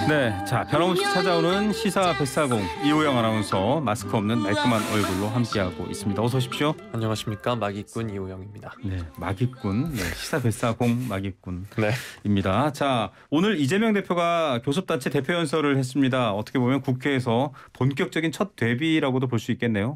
네, 자 변함없이 찾아오는 시사 뱃사공 이호영 아나운서 마스크 없는 말끔한 얼굴로 함께하고 있습니다. 어서 오십시오. 안녕하십니까, 마기꾼 이호영입니다. 네, 마기꾼, 네, 시사 뱃사공 마기꾼입니다. 네. 자 오늘 이재명 대표가 교섭단체 대표 연설을 했습니다. 어떻게 보면 국회에서 본격적인 첫 데뷔라고도 볼 수 있겠네요.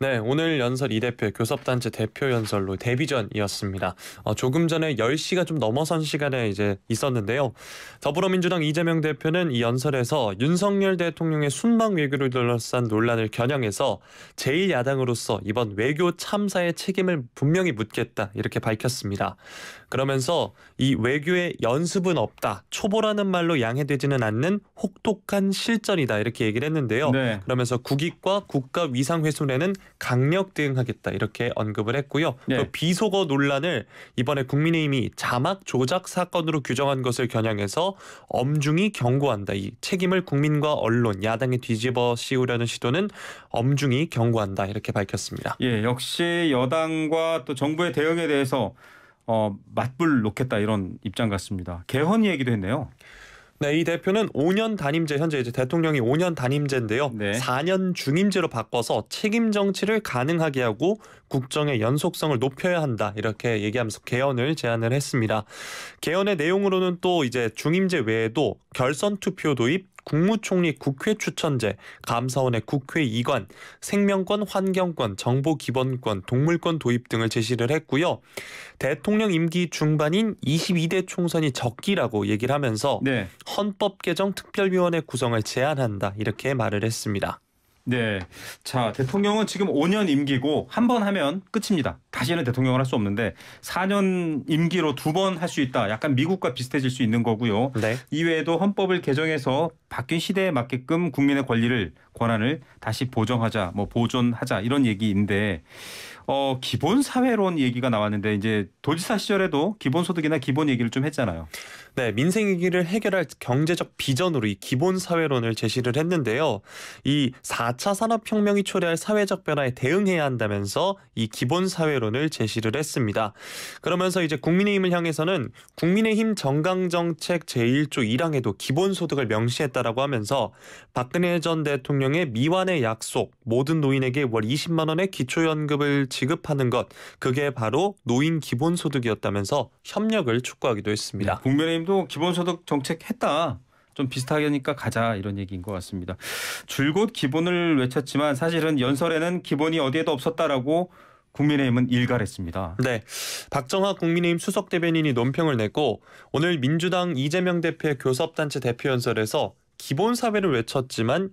네, 오늘 연설 이 대표의 교섭단체 대표 연설로 데뷔전이었습니다. 조금 전에 10시가 좀 넘어선 시간에 이제 있었는데요. 더불어민주당 이재명 대표는 이 연설에서 윤석열 대통령의 순방 외교를 둘러싼 논란을 겨냥해서 제1야당으로서 이번 외교 참사의 책임을 분명히 묻겠다 이렇게 밝혔습니다. 그러면서 이 외교의 연습은 없다, 초보라는 말로 양해되지는 않는 혹독한 실전이다 이렇게 얘기를 했는데요. 네. 그러면서 국익과 국가 위상 훼손에는 강력 대응하겠다 이렇게 언급을 했고요. 네. 또 비속어 논란을 이번에 국민의힘이 자막 조작 사건으로 규정한 것을 겨냥해서 엄중히 경고한다. 이 책임을 국민과 언론, 야당에 뒤집어 씌우려는 시도는 엄중히 경고한다 이렇게 밝혔습니다. 예, 역시 여당과 또 정부의 대응에 대해서 맞불 놓겠다 이런 입장 같습니다. 개헌 얘기도 했네요. 네, 이 대표는 5년 단임제, 현재 이제 대통령이 5년 단임제인데요. 네. 4년 중임제로 바꿔서 책임 정치를 가능하게 하고 국정의 연속성을 높여야 한다 이렇게 얘기하면서 개헌을 제안을 했습니다. 개헌의 내용으로는 또 이제 중임제 외에도 결선 투표 도입, 국무총리 국회 추천제, 감사원의 국회 이관, 생명권, 환경권, 정보기본권, 동물권 도입 등을 제시를 했고요. 대통령 임기 중반인 22대 총선이 적기라고 얘기를 하면서 네. 헌법 개정 특별위원회 구성을 제안한다 이렇게 말을 했습니다. 네, 자 대통령은 지금 5년 임기고 한 번 하면 끝입니다. 다시는 대통령을 할 수 없는데 4년 임기로 2번 할 수 있다. 약간 미국과 비슷해질 수 있는 거고요. 네. 이외에도 헌법을 개정해서 바뀐 시대에 맞게끔 국민의 권한을 다시 보정하자, 보존하자 이런 얘기인데 기본 사회론 얘기가 나왔는데 이제 도지사 시절에도 기본소득이나 기본 얘기를 좀 했잖아요. 네, 민생 위기를 해결할 경제적 비전으로 이 기본 사회론을 제시를 했는데요. 이 4차 산업혁명이 초래할 사회적 변화에 대응해야 한다면서 이 기본 사회론을 제시를 했습니다. 그러면서 이제 국민의힘을 향해서는 국민의힘 정강정책 제1조 1항에도 기본소득을 명시했다라고 하면서 박근혜 전 대통령의 미완의 약속, 모든 노인에게 월 20만 원의 기초연금을 지급하는 것, 그게 바로 노인 기본소득이었다면서 협력을 촉구하기도 했습니다. 네, 국민의힘도 기본소득 정책 했다. 좀 비슷하니까 가자 이런 얘기인 것 같습니다. 줄곧 기본을 외쳤지만 사실은 연설에는 기본이 어디에도 없었다라고 국민의힘은 일갈했습니다. 네, 박정하 국민의힘 수석 대변인이 논평을 냈고 오늘 민주당 이재명 대표의 교섭단체 대표 연설에서 기본 사회를 외쳤지만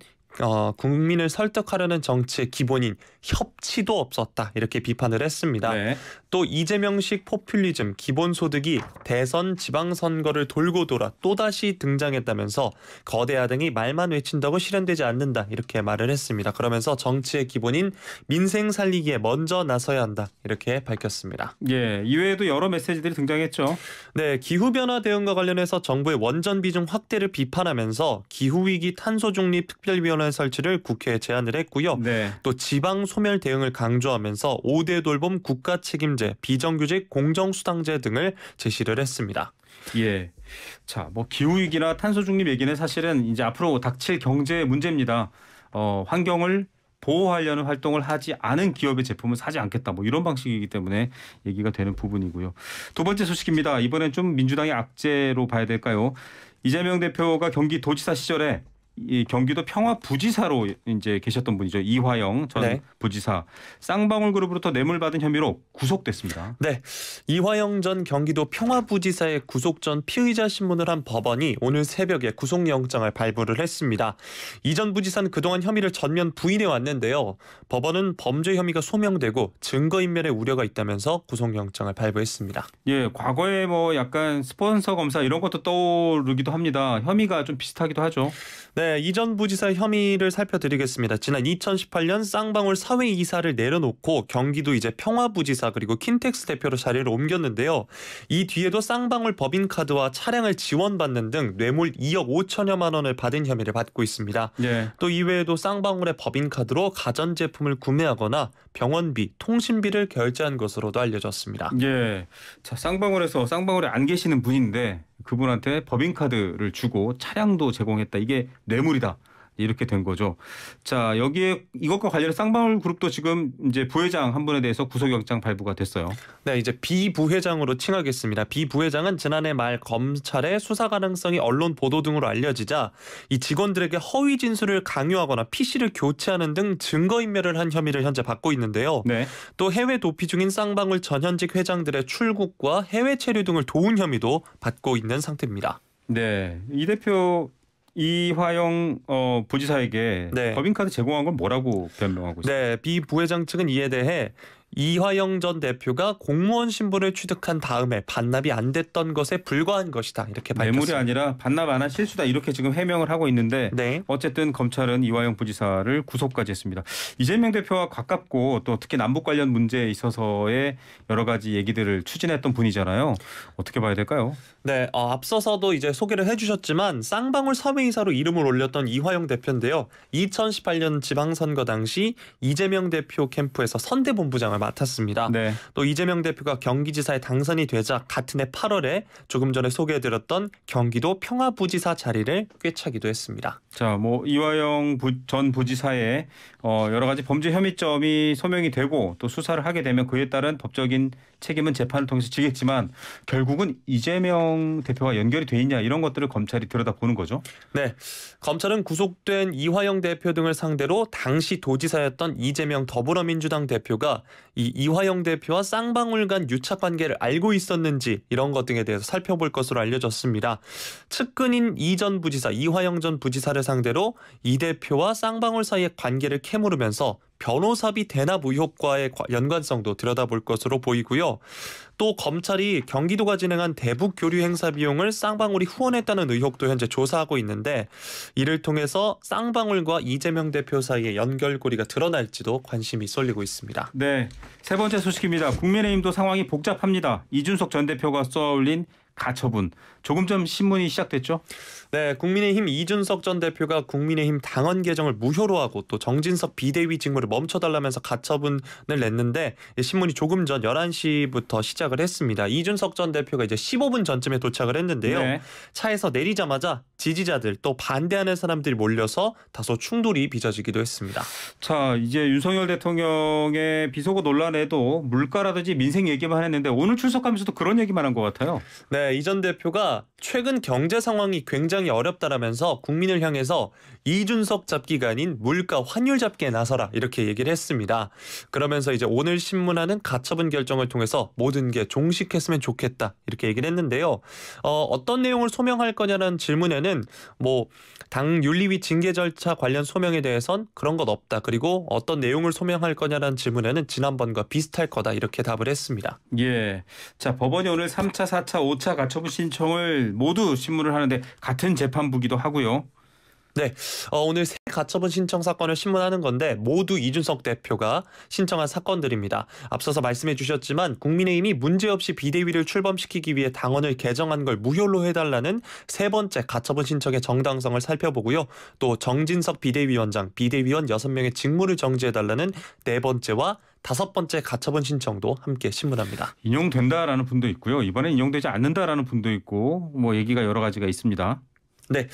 국민을 설득하려는 정치의 기본인 협치도 없었다 이렇게 비판을 했습니다. 네. 또 이재명식 포퓰리즘, 기본소득이 대선 지방선거를 돌고 돌아 또다시 등장했다면서 거대 야당이 말만 외친다고 실현되지 않는다 이렇게 말을 했습니다. 그러면서 정치의 기본인 민생 살리기에 먼저 나서야 한다 이렇게 밝혔습니다. 예, 이외에도 여러 메시지들이 등장했죠. 네, 기후변화 대응과 관련해서 정부의 원전 비중 확대를 비판하면서 기후위기 탄소중립 특별위원회 설치를 국회에 제안을 했고요. 네. 또 지방 소멸 대응을 강조하면서 5대 돌봄 국가 책임제, 비정규직 공정수당제 등을 제시를 했습니다. 예. 자, 기후위기나 탄소중립 얘기는 사실은 이제 앞으로 닥칠 경제 문제입니다. 환경을 보호하려는 활동을 하지 않은 기업의 제품을 사지 않겠다. 이런 방식이기 때문에 얘기가 되는 부분이고요. 두 번째 소식입니다. 이번엔 좀 민주당의 악재로 봐야 될까요? 이재명 대표가 경기도지사 시절에 이 경기도 평화부지사로 이제 계셨던 분이죠. 이화영 전 네. 부지사 쌍방울 그룹으로부터 뇌물 받은 혐의로 구속됐습니다. 네, 이화영 전 경기도 평화부지사의 구속 전 피의자 신문을 한 법원이 오늘 새벽에 구속영장을 발부를 했습니다. 이 전 부지사는 그동안 혐의를 전면 부인해 왔는데요. 법원은 범죄 혐의가 소명되고 증거인멸의 우려가 있다면서 구속영장을 발부했습니다. 예, 과거에 약간 스폰서 검사 이런 것도 떠오르기도 합니다. 혐의가 좀 비슷하기도 하죠. 네, 이 전 부지사 혐의를 살펴드리겠습니다. 지난 2018년 쌍방울 사회이사를 내려놓고 경기도 이제 평화부지사 그리고 킨텍스 대표로 자리를 옮겼는데요. 이 뒤에도 쌍방울 법인카드와 차량을 지원받는 등 뇌물 2억 5천여만 원을 받은 혐의를 받고 있습니다. 예. 또 이외에도 쌍방울의 법인카드로 가전제품을 구매하거나 병원비, 통신비를 결제한 것으로도 알려졌습니다. 예. 자, 쌍방울에 안 계시는 분인데 그분한테 법인카드를 주고 차량도 제공했다. 이게 뇌물이다. 이렇게 된 거죠. 자, 여기에 이것과 관련해 쌍방울 그룹도 지금 이제 부회장 한 분에 대해서 구속영장 발부가 됐어요. 네, 이제 비부회장으로 칭하겠습니다. 비부회장은 지난해 말 검찰의 수사 가능성이 언론 보도 등으로 알려지자 이 직원들에게 허위 진술을 강요하거나 PC를 교체하는 등 증거인멸을 한 혐의를 현재 받고 있는데요. 네. 또 해외 도피 중인 쌍방울 전현직 회장들의 출국과 해외 체류 등을 도운 혐의도 받고 있는 상태입니다. 네. 이 대표 이화영 부지사에게 네. 법인카드 제공한 건 뭐라고 변명하고 있어요? 네, 비 부회장 측은 이에 대해 이화영 전 대표가 공무원 신분을 취득한 다음에 반납이 안 됐던 것에 불과한 것이다. 이렇게 밝혔습니다. 뇌물이 아니라 반납 안 한 실수다. 이렇게 지금 해명을 하고 있는데 네. 어쨌든 검찰은 이화영 부지사를 구속까지 했습니다. 이재명 대표와 가깝고 또 특히 남북 관련 문제에 있어서의 여러 가지 얘기들을 추진했던 분이잖아요. 어떻게 봐야 될까요? 네, 앞서서도 이제 소개를 해주셨지만 쌍방울 사회이사로 이름을 올렸던 이화영 대표인데요. 2018년 지방선거 당시 이재명 대표 캠프에서 선대본부장을 맡았습니다. 네. 또 이재명 대표가 경기지사에 당선이 되자 같은 해 8월에 조금 전에 소개해드렸던 경기도 평화부지사 자리를 꿰차기도 했습니다. 자, 뭐 이화영 전 부지사의 여러 가지 범죄 혐의점이 소명이 되고 또 수사를 하게 되면 그에 따른 법적인 책임은 재판을 통해서 지겠지만 결국은 이재명 대표와 연결이 돼 있냐 이런 것들을 검찰이 들여다보는 거죠. 네, 검찰은 구속된 이화영 대표 등을 상대로 당시 도지사였던 이재명 더불어민주당 대표가 이 이화영 대표와 쌍방울 간 유착 관계를 알고 있었는지 이런 것 등에 대해서 살펴볼 것으로 알려졌습니다. 측근인 이 전 부지사, 이화영 전 부지사를 상대로 이 대표와 쌍방울 사이의 관계를 캐물으면서 변호사비 대납 의혹과의 연관성도 들여다볼 것으로 보이고요. 또 검찰이 경기도가 진행한 대북 교류 행사 비용을 쌍방울이 후원했다는 의혹도 현재 조사하고 있는데 이를 통해서 쌍방울과 이재명 대표 사이의 연결고리가 드러날지도 관심이 쏠리고 있습니다. 네, 세 번째 소식입니다. 국민의힘도 상황이 복잡합니다. 이준석 전 대표가 쏘아올린 가처분. 조금 전 신문이 시작됐죠? 네, 국민의힘 이준석 전 대표가 국민의힘 당원 개정을 무효로 하고 또 정진석 비대위 직무를 멈춰달라면서 가처분을 냈는데 신문이 조금 전 11시부터 시작을 했습니다. 이준석 전 대표가 이제 15분 전쯤에 도착을 했는데요. 네. 차에서 내리자마자 지지자들 또 반대하는 사람들이 몰려서 다소 충돌이 빚어지기도 했습니다. 자, 이제 윤석열 대통령의 비속어 논란에도 물가라든지 민생 얘기만 했는데 오늘 출석하면서도 그런 얘기만 한 것 같아요. 네, 이 전 대표가 최근 경제 상황이 굉장히 어렵다라면서 국민을 향해서 이준석 잡기가 아닌 물가 환율 잡기에 나서라 이렇게 얘기를 했습니다. 그러면서 이제 오늘 신문하는 가처분 결정을 통해서 모든 게 종식했으면 좋겠다 이렇게 얘기를 했는데요. 어떤 내용을 소명할 거냐는 질문에는 뭐 당 윤리위 징계 절차 관련 소명에 대해선 그런 것 없다. 그리고 어떤 내용을 소명할 거냐는 질문에는 지난번과 비슷할 거다 이렇게 답을 했습니다. 예. 자, 법원이 오늘 3차, 4차, 5차 가처분 신청을 모두 신문을 하는데 같은 재판부기도 하고요. 네, 오늘 새 가처분 신청 사건을 신문하는 건데 모두 이준석 대표가 신청한 사건들입니다. 앞서서 말씀해 주셨지만 국민의힘이 문제없이 비대위를 출범시키기 위해 당원을 개정한 걸 무효로 해달라는 세 번째 가처분 신청의 정당성을 살펴보고요. 또 정진석 비대위원장, 비대위원 6명의 직무를 정지해달라는 네 번째와 다섯 번째 가처분 신청도 함께 신문합니다. 인용된다라는 분도 있고요. 이번엔 인용되지 않는다라는 분도 있고 뭐 얘기가 여러 가지가 있습니다. 네,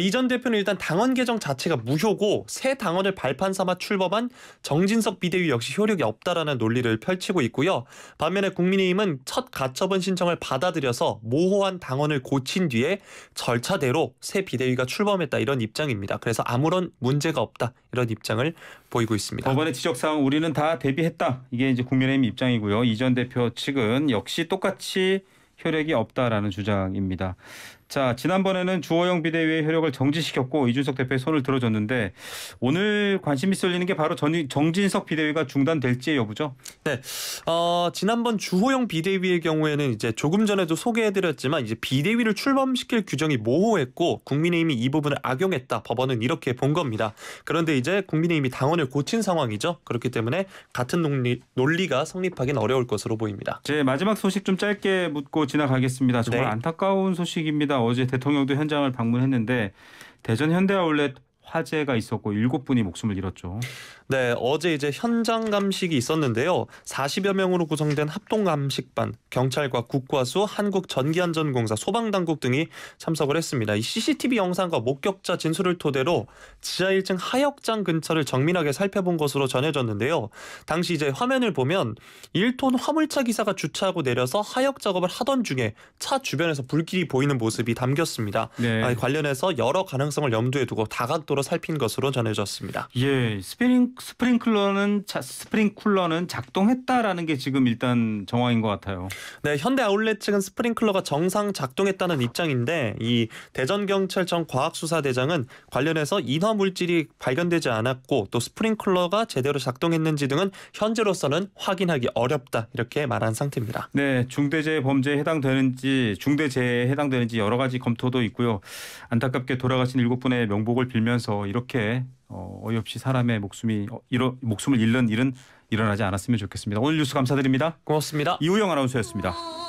이 전 대표는 일단 당원 개정 자체가 무효고 새 당원을 발판 삼아 출범한 정진석 비대위 역시 효력이 없다라는 논리를 펼치고 있고요. 반면에 국민의힘은 첫 가처분 신청을 받아들여서 모호한 당원을 고친 뒤에 절차대로 새 비대위가 출범했다 이런 입장입니다. 그래서 아무런 문제가 없다 이런 입장을 보이고 있습니다. 법원의 지적사항 우리는 다 대비했다. 이게 이제 국민의힘 입장이고요. 이 전 대표 측은 역시 똑같이 효력이 없다라는 주장입니다. 자, 지난번에는 주호영 비대위의 효력을 정지시켰고 이준석 대표의 손을 들어줬는데 오늘 관심이 쏠리는 게 바로 정진석 비대위가 중단될지의 여부죠? 네, 지난번 주호영 비대위의 경우에는 이제 조금 전에도 소개해드렸지만 이제 비대위를 출범시킬 규정이 모호했고 국민의힘이 이 부분을 악용했다. 법원은 이렇게 본 겁니다. 그런데 이제 국민의힘이 당원을 고친 상황이죠. 그렇기 때문에 같은 논리가 성립하기는 어려울 것으로 보입니다. 제 마지막 소식 좀 짧게 묻고 지나가겠습니다. 정말 네. 안타까운 소식입니다. 어제 대통령도 현장을 방문했는데 대전 현대아울렛 화재가 있었고 7분이 목숨을 잃었죠. 네, 어제 이제 현장 감식이 있었는데요. 40여 명으로 구성된 합동 감식반, 경찰과 국과수, 한국전기안전공사, 소방당국 등이 참석을 했습니다. 이 CCTV 영상과 목격자 진술을 토대로 지하 1층 하역장 근처를 정밀하게 살펴본 것으로 전해졌는데요. 당시 이제 화면을 보면 1톤 화물차 기사가 주차하고 내려서 하역 작업을 하던 중에 차 주변에서 불길이 보이는 모습이 담겼습니다. 네. 관련해서 여러 가능성을 염두에 두고 다각도로 살핀 것으로 전해졌습니다. 예, 스프링쿨러는 작동했다라는 게 지금 일단 정황인 것 같아요. 네, 현대 아울렛 측은 스프링클러가 정상 작동했다는 입장인데 이 대전경찰청 과학수사대장은 관련해서 인화 물질이 발견되지 않았고 또 스프링클러가 제대로 작동했는지 등은 현재로서는 확인하기 어렵다 이렇게 말한 상태입니다. 네, 중대재해 범죄에 해당되는지 중대재해에 해당되는지 여러 가지 검토도 있고요. 안타깝게 돌아가신 7분의 명복을 빌면서 이렇게 어이없이 사람의 목숨을 잃는 일은 일어나지 않았으면 좋겠습니다. 오늘 뉴스 감사드립니다. 고맙습니다. 이우영 아나운서였습니다.